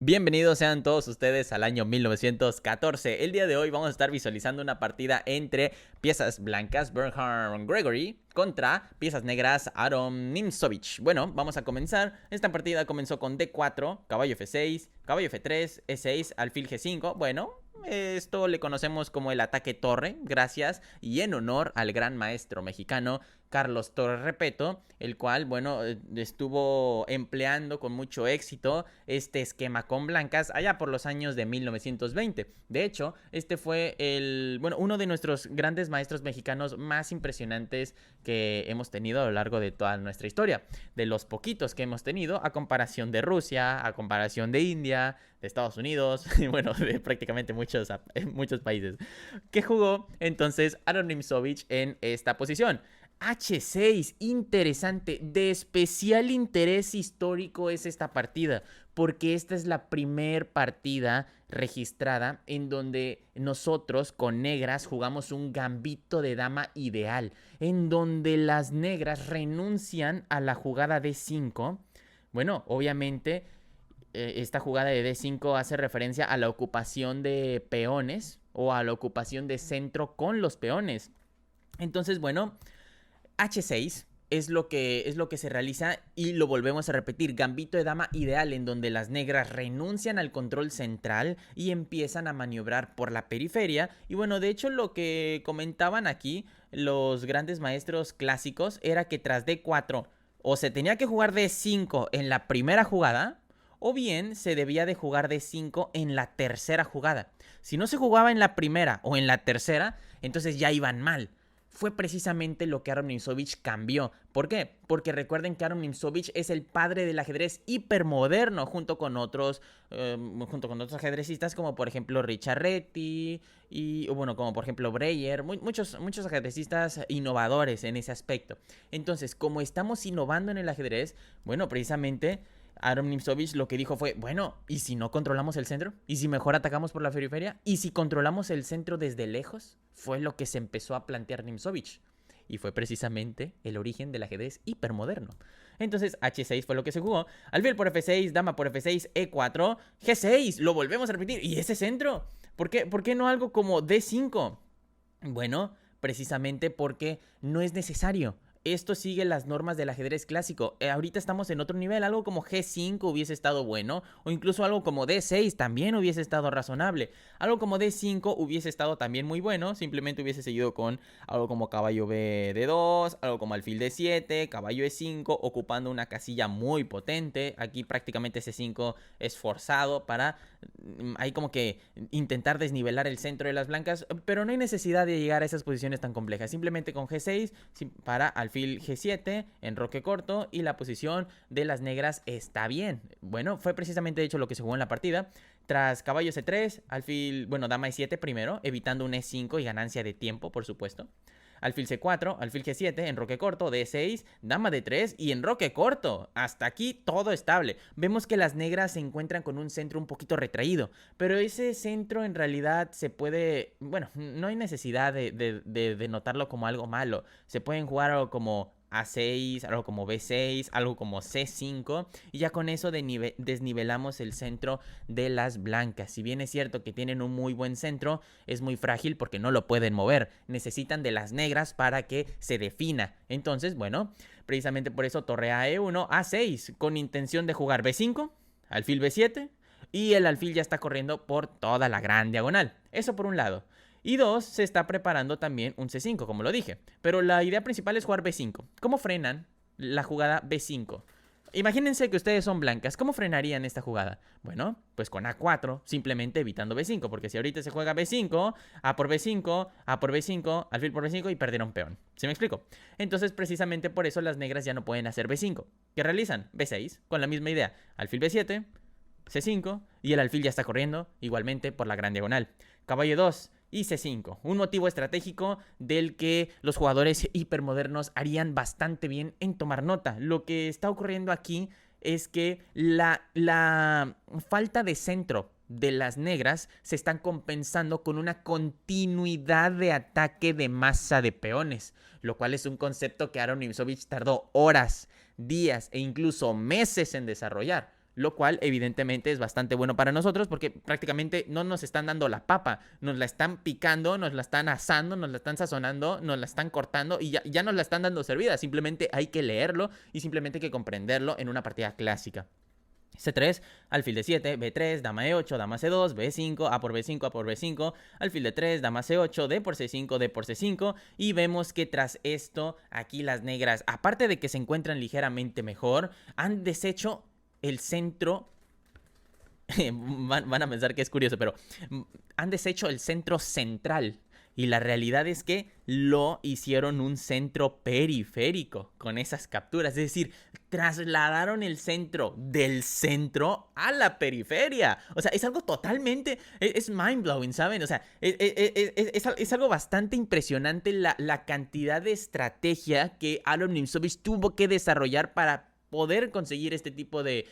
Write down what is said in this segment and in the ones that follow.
Bienvenidos sean todos ustedes al año 1914. El día de hoy vamos a estar visualizando una partida entre piezas blancas Bernhard Gregory contra piezas negras Aron Nimzovich. Bueno, vamos a comenzar. Esta partida comenzó con D4, caballo F6, caballo F3, E6, alfil G5. Bueno, esto le conocemos como el ataque torre, gracias y en honor al gran maestro mexicano Carlos Torres Repeto, el cual, bueno, estuvo empleando con mucho éxito este esquema con blancas allá por los años de 1920. De hecho, este fue uno de nuestros grandes maestros mexicanos más impresionantes que hemos tenido a lo largo de toda nuestra historia. De los poquitos que hemos tenido, a comparación de Rusia, a comparación de India, de Estados Unidos, y bueno, de prácticamente muchos países. ¿Qué jugó entonces Aron Nimzovich en esta posición? H6, interesante, de especial interés histórico es esta partida, porque esta es la primer partida registrada en donde nosotros con negras jugamos un gambito de dama ideal, en donde las negras renuncian a la jugada D5. Bueno, obviamente esta jugada de D5 hace referencia a la ocupación de peones o a la ocupación de centro con los peones. Entonces, bueno, H6 es lo que se realiza y lo volvemos a repetir. Gambito de dama ideal en donde las negras renuncian al control central y empiezan a maniobrar por la periferia. Y bueno, de hecho lo que comentaban aquí los grandes maestros clásicos era que tras D4 o se tenía que jugar D5 en la primera jugada o bien se debía de jugar D5 en la tercera jugada. Si no se jugaba en la primera o en la tercera, entonces ya iban mal. Fue precisamente lo que Aron Nimzovich cambió. ¿Por qué? Porque recuerden que Aron Nimzovich es el padre del ajedrez hipermoderno junto con otros ajedrecistas como por ejemplo Richard Reti y bueno, como por ejemplo Breyer, muchos ajedrecistas innovadores en ese aspecto. Entonces, como estamos innovando en el ajedrez, bueno, precisamente Aron Nimzovich lo que dijo fue, bueno, ¿y si no controlamos el centro? ¿Y si mejor atacamos por la periferia? ¿Y si controlamos el centro desde lejos? Fue lo que se empezó a plantear Nimzovich. Y fue precisamente el origen del ajedrez hipermoderno. Entonces H6 fue lo que se jugó. Alfil por F6, dama por F6, E4, G6. Lo volvemos a repetir. ¿Y ese centro? ¿Por qué no algo como D5? Bueno, precisamente porque no es necesario. Esto sigue las normas del ajedrez clásico. Ahorita estamos en otro nivel. Algo como G5 hubiese estado bueno. O incluso algo como D6 también hubiese estado razonable. Algo como D5 hubiese estado también muy bueno. Simplemente hubiese seguido con algo como caballo B D2. Algo como alfil D7. Caballo E5. Ocupando una casilla muy potente. Aquí prácticamente C5 es forzado para... Hay como que intentar desnivelar el centro de las blancas. Pero no hay necesidad de llegar a esas posiciones tan complejas. Simplemente con G6 para alfil G7, enroque corto y la posición de las negras está bien. Bueno, fue precisamente de hecho lo que se jugó en la partida. Tras caballo C3, alfil, bueno, dama E7 primero, evitando un E5 y ganancia de tiempo, por supuesto. Alfil C4, alfil G7, enroque corto, D6, dama D3 y enroque corto. Hasta aquí todo estable. Vemos que las negras se encuentran con un centro un poquito retraído, pero ese centro en realidad se puede... Bueno, no hay necesidad de notarlo como algo malo. Se pueden jugar algo como A6, algo como B6, algo como C5 y ya con eso desnivelamos el centro de las blancas. Si bien es cierto que tienen un muy buen centro, es muy frágil porque no lo pueden mover. Necesitan de las negras para que se defina. Entonces, bueno, precisamente por eso torre a E1, A6 con intención de jugar B5, alfil B7 y el alfil ya está corriendo por toda la gran diagonal. Eso por un lado. Y dos, se está preparando también un C5, como lo dije. Pero la idea principal es jugar B5. ¿Cómo frenan la jugada B5? Imagínense que ustedes son blancas. ¿Cómo frenarían esta jugada? Bueno, pues con A4, simplemente evitando B5. Porque si ahorita se juega B5, A por B5, A por B5, alfil por B5 y perdieron peón. ¿Sí me explico? Entonces, precisamente por eso las negras ya no pueden hacer B5. ¿Qué realizan? B6, con la misma idea. Alfil B7, C5 y el alfil ya está corriendo igualmente por la gran diagonal. Caballo 2 y C5. Un motivo estratégico del que los jugadores hipermodernos harían bastante bien en tomar nota. Lo que está ocurriendo aquí es que la falta de centro de las negras se están compensando con una continuidad de ataque de masa de peones, lo cual es un concepto que Aron Nimzovich tardó horas, días e incluso meses en desarrollar. lo cual evidentemente es bastante bueno para nosotros porque prácticamente no nos están dando la papa, nos la están picando, nos la están asando, nos la están sazonando, nos la están cortando y ya nos la están dando servida. Simplemente hay que leerlo y simplemente hay que comprenderlo en una partida clásica. C3, alfil de 7, B3, dama E8, dama C2, B5, A por B5, A por B5, alfil de 3, dama C8, D por C5, D por C5 y vemos que tras esto aquí las negras, aparte de que se encuentran ligeramente mejor, han deshecho el centro. Van a pensar que es curioso, pero han deshecho el centro central. Y la realidad es que lo hicieron un centro periférico con esas capturas. Es decir, trasladaron el centro del centro a la periferia. O sea, es algo totalmente... Es mind-blowing, ¿saben? O sea, es algo bastante impresionante la cantidad de estrategia que Aaron Nimzowitsch tuvo que desarrollar para poder conseguir este tipo de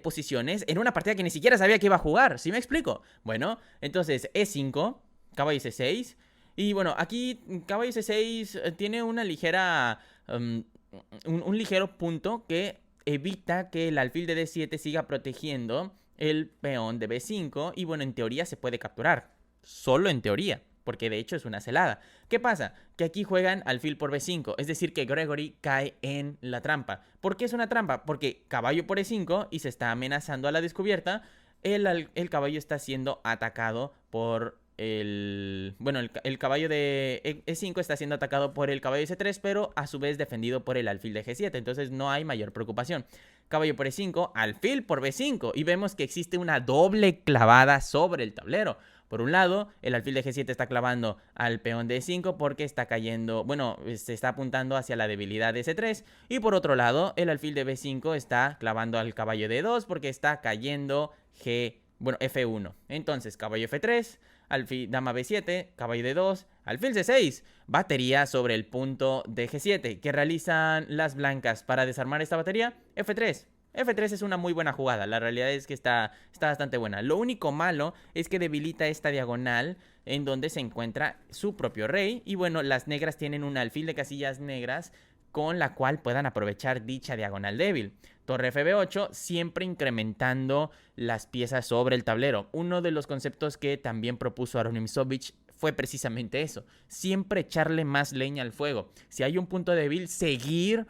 posiciones en una partida que ni siquiera sabía que iba a jugar. ¿Sí me explico? Bueno, entonces E5, caballo C6. Y bueno, aquí caballo C6 tiene una ligera... un ligero punto que evita que el alfil de D7 siga protegiendo el peón de B5. Y bueno, en teoría se puede capturar. Solo en teoría, porque de hecho es una celada. ¿Qué pasa? Que aquí juegan alfil por B5, es decir que Gregory cae en la trampa. ¿Por qué es una trampa? Porque caballo por E5 y se está amenazando a la descubierta. El caballo está siendo atacado por el... Bueno, el caballo de E5 está siendo atacado por el caballo de C3, pero a su vez defendido por el alfil de G7, entonces no hay mayor preocupación. Caballo por E5, alfil por B5, y vemos que existe una doble clavada sobre el tablero. Por un lado, el alfil de G7 está clavando al peón de E5 porque está cayendo, bueno, se está apuntando hacia la debilidad de C3. Y por otro lado, el alfil de B5 está clavando al caballo de E2 porque está cayendo F1. Entonces, caballo F3, alfil, dama B7, caballo de E2, alfil C6. Batería sobre el punto de G7. ¿Qué realizan las blancas para desarmar esta batería? F3. F3 es una muy buena jugada, la realidad es que está bastante buena. Lo único malo es que debilita esta diagonal en donde se encuentra su propio rey. Y bueno, las negras tienen un alfil de casillas negras con la cual puedan aprovechar dicha diagonal débil. Torre FB8, siempre incrementando las piezas sobre el tablero. Uno de los conceptos que también propuso Aaron Nimzowitsch fue precisamente eso, siempre echarle más leña al fuego. Si hay un punto débil, seguir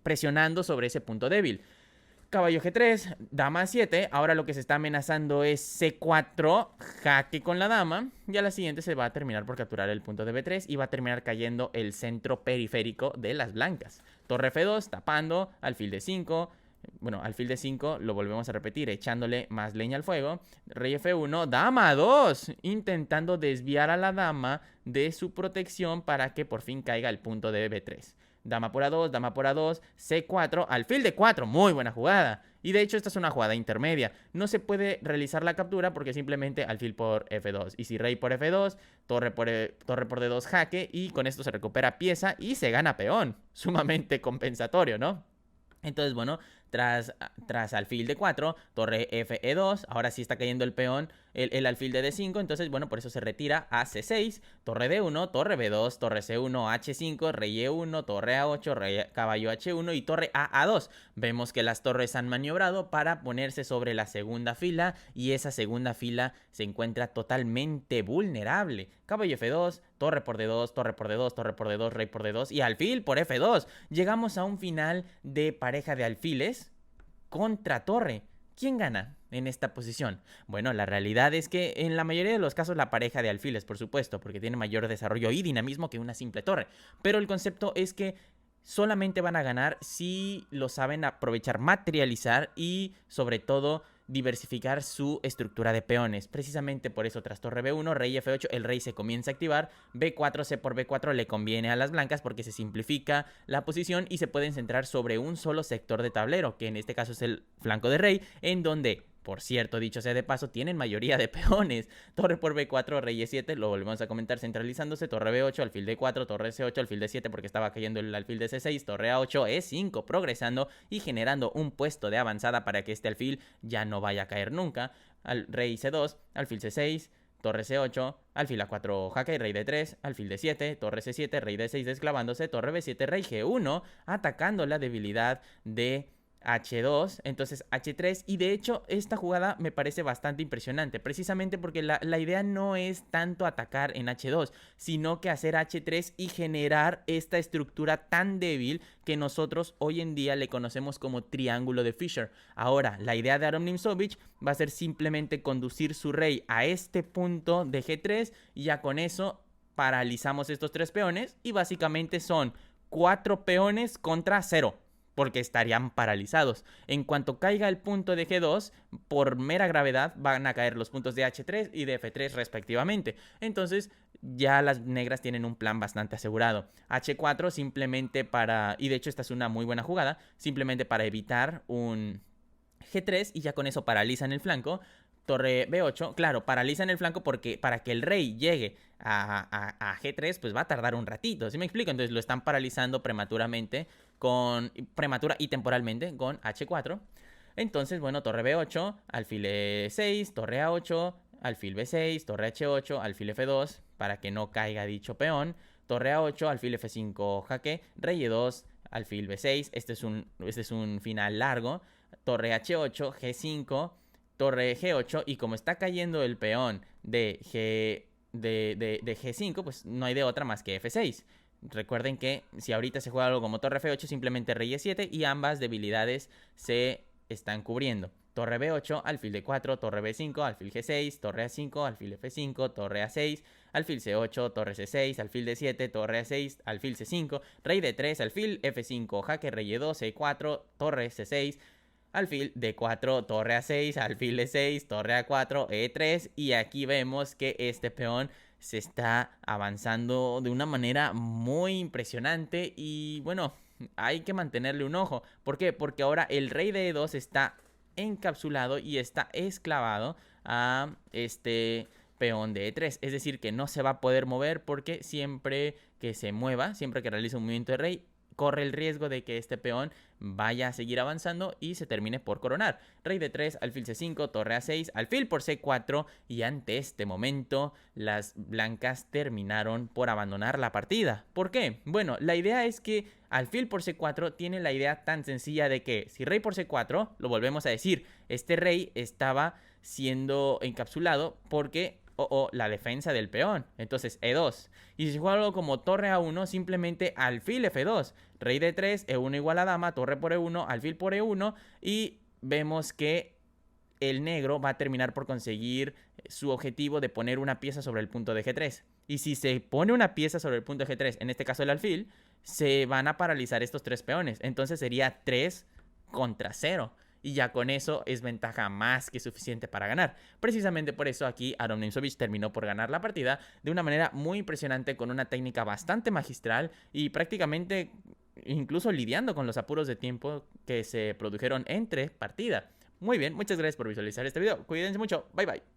presionando sobre ese punto débil. Caballo G3, dama 7, ahora lo que se está amenazando es C4, jaque con la dama, y a la siguiente se va a terminar por capturar el punto de B3 y va a terminar cayendo el centro periférico de las blancas. Torre F2, tapando, alfil de 5, bueno, alfil de 5, lo volvemos a repetir, echándole más leña al fuego. Rey F1, dama 2, intentando desviar a la dama de su protección para que por fin caiga el punto de B3. Dama por A2, dama por A2, C4, alfil de 4, muy buena jugada. Y de hecho esta es una jugada intermedia. No se puede realizar la captura porque simplemente alfil por F2. Y si rey por F2, torre por D2 jaque y con esto se recupera pieza y se gana peón. Sumamente compensatorio, ¿no? Entonces, bueno, tras alfil de 4, torre Fe2, ahora sí está cayendo el peón, el alfil de D5, entonces, bueno, por eso se retira a C6, torre D1, torre B2, torre C1, H5, rey E1, torre A8, caballo H1 y torre A2. Vemos que las torres han maniobrado para ponerse sobre la segunda fila y esa segunda fila se encuentra totalmente vulnerable. Caballo F2, torre por D2, torre por D2, torre por D2, rey por D2 y alfil por F2. Llegamos a un final de pareja de alfiles contra torre. ¿Quién gana en esta posición? Bueno, la realidad es que en la mayoría de los casos la pareja de alfiles, por supuesto, porque tiene mayor desarrollo y dinamismo que una simple torre. Pero el concepto es que solamente van a ganar si lo saben aprovechar, materializar y sobre todo diversificar su estructura de peones. Precisamente por eso tras torre B1, rey F8, el rey se comienza a activar. B4, C por B4 le conviene a las blancas porque se simplifica la posición y se pueden centrar sobre un solo sector de tablero, que en este caso es el flanco de rey, en donde, por cierto, dicho sea de paso, tienen mayoría de peones. Torre por B4, rey E7, lo volvemos a comentar centralizándose. Torre B8, alfil D4, torre C8, alfil D7 porque estaba cayendo el alfil de C6. Torre A8, E5, progresando y generando un puesto de avanzada para que este alfil ya no vaya a caer nunca. Rey C2, alfil C6, torre C8, alfil A4 jaque, rey D3, alfil D7, torre C7, rey D6 desclavándose, torre B7, rey G1, atacando la debilidad de H2, entonces H3, y de hecho esta jugada me parece bastante impresionante, precisamente porque la idea no es tanto atacar en H2, sino que hacer H3 y generar esta estructura tan débil que nosotros hoy en día le conocemos como triángulo de Fisher. Ahora, la idea de Aron Nimzowitsch va a ser simplemente conducir su rey a este punto de G3 y ya con eso paralizamos estos 3 peones y básicamente son 4 peones contra 0 porque estarían paralizados. En cuanto caiga el punto de G2, por mera gravedad van a caer los puntos de H3 y de F3 respectivamente. Entonces ya las negras tienen un plan bastante asegurado. H4 simplemente para, y de hecho esta es una muy buena jugada, simplemente para evitar un G3 y ya con eso paralizan el flanco. Torre B8, claro, paralizan el flanco porque para que el rey llegue a G3 pues va a tardar un ratito, ¿sí me explico? Entonces lo están paralizando prematura y temporalmente con H4. Entonces, bueno, torre B8, alfil E6, torre A8, alfil B6, torre H8, alfil F2 para que no caiga dicho peón, torre A8, alfil F5 jaque, rey E2, alfil B6, este es un final largo, torre H8, G5, torre G8 y como está cayendo el peón de G5, pues no hay de otra más que F6. Recuerden que si ahorita se juega algo como torre F8, simplemente rey E7 y ambas debilidades se están cubriendo. Torre B8, alfil D4, torre B5, alfil G6, torre A5, alfil F5, torre A6, alfil C8, torre C6, alfil D7, torre A6, alfil C5, rey D3, alfil F5, jaque rey E2, C4, torre C6, alfil D4, torre A6, alfil D6, torre A4, E3 y aquí vemos que este peón se está avanzando de una manera muy impresionante y bueno, hay que mantenerle un ojo. ¿Por qué? Porque ahora el rey de E2 está encapsulado y está esclavado a este peón de E3, es decir que no se va a poder mover porque siempre que se mueva, siempre que realice un movimiento de rey, corre el riesgo de que este peón vaya a seguir avanzando y se termine por coronar. Rey de 3, alfil C5, torre A6, alfil por C4 y ante este momento las blancas terminaron por abandonar la partida. ¿Por qué? Bueno, la idea es que alfil por C4 tiene la idea tan sencilla de que si rey por C4, lo volvemos a decir, este rey estaba siendo encapsulado porque la defensa del peón. Entonces E2. Y si juega algo como torre A1, simplemente alfil F2. Rey D3, E1 igual a dama, torre por E1, alfil por E1. Y vemos que el negro va a terminar por conseguir su objetivo de poner una pieza sobre el punto de G3. Y si se pone una pieza sobre el punto de G3, en este caso el alfil, se van a paralizar estos 3 peones. Entonces sería 3 contra 0. Y ya con eso es ventaja más que suficiente para ganar. Precisamente por eso aquí Aron Nimzowitsch terminó por ganar la partida de una manera muy impresionante, con una técnica bastante magistral y prácticamente incluso lidiando con los apuros de tiempo que se produjeron entre partida. Muy bien, muchas gracias por visualizar este video. Cuídense mucho, bye bye.